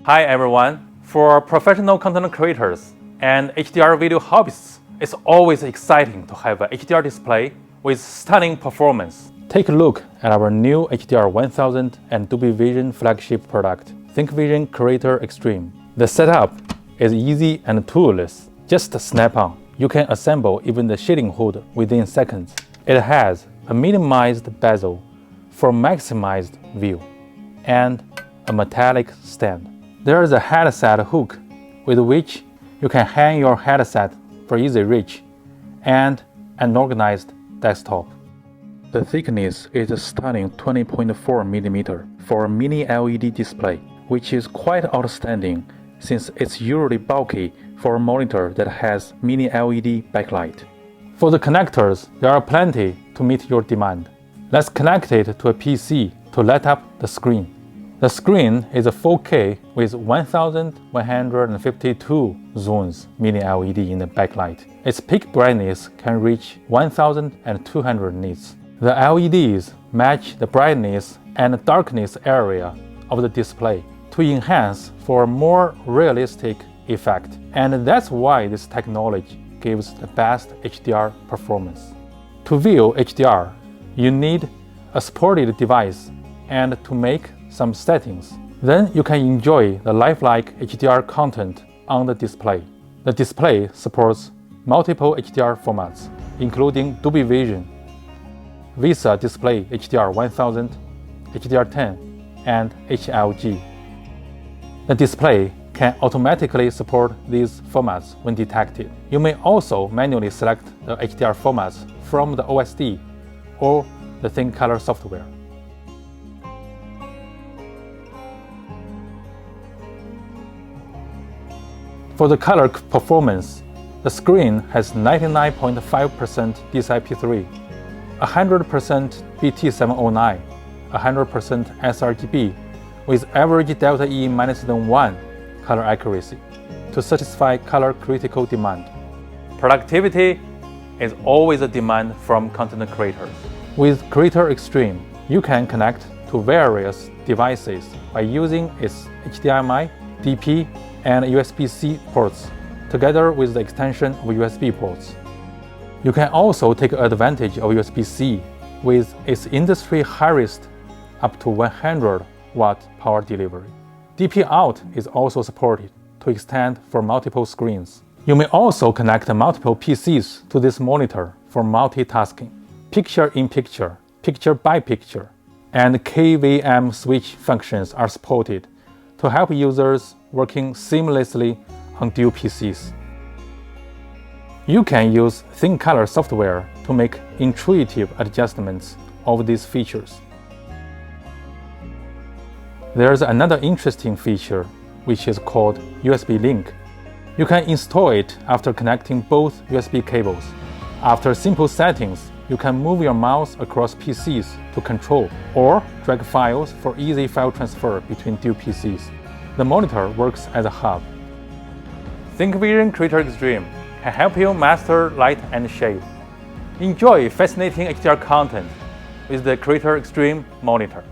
Hi everyone! For professional content creators and HDR video hobbyists, it's always exciting to have an HDR display with stunning performance. Take a look at our new HDR 1000 and ThinkVision flagship product, ThinkVision Creator Extreme. The setup is easy and toolless, just snap on. You can assemble even the shading hood within seconds. It has a minimized bezel for maximized view and a metallic stand. There is a headset hook with which you can hang your headset for easy reach and an organized desktop. The thickness is a stunning 20.4 mm for a mini LED display, which is quite outstanding since it's usually bulky for a monitor that has mini LED backlight. For the connectors, there are plenty to meet your demand. Let's connect it to a PC to light up the screen. The screen is a 4K with 1152 zones mini LED in the backlight. Its peak brightness can reach 1200 nits. The LEDs match the brightness and darkness area of the display to enhance for a more realistic effect. And that's why this technology gives the best HDR performance. To view HDR, you need a supported device and to make some settings. Then you can enjoy the lifelike HDR content on the display. The display supports multiple HDR formats, including ThinkVision, VISA Display HDR 1000, HDR10, and HLG. The display can automatically support these formats when detected. You may also manually select the HDR formats from the OSD or the ThinkColor software. For the color performance, the screen has 99.5% DCI-P3, 100% BT709, 100% sRGB, with average delta E -1 color accuracy to satisfy color critical demand. Productivity is always a demand from content creators. With Creator Extreme, you can connect to various devices by using its HDMI, DP, and USBC ports, together with the extension of USB ports. You can also take advantage of USB-C with its industry highest up to 100-watt power delivery. DP out is also supported to extend for multiple screens. You may also connect multiple PCs to this monitor for multitasking. Picture-in-picture, picture-by-picture, and KVM switch functions are supported to help users working seamlessly on dual PCs. You can use ThinkColor software to make intuitive adjustments of these features. There's another interesting feature which is called USB link. You can install it after connecting both USB cables. After simple settings, you can move your mouse across PCs to control or drag files for easy file transfer between dual PCs. The monitor works as a hub. ThinkVision Creator Extreme can help you master light and shade. Enjoy fascinating HDR content with the Creator Extreme monitor.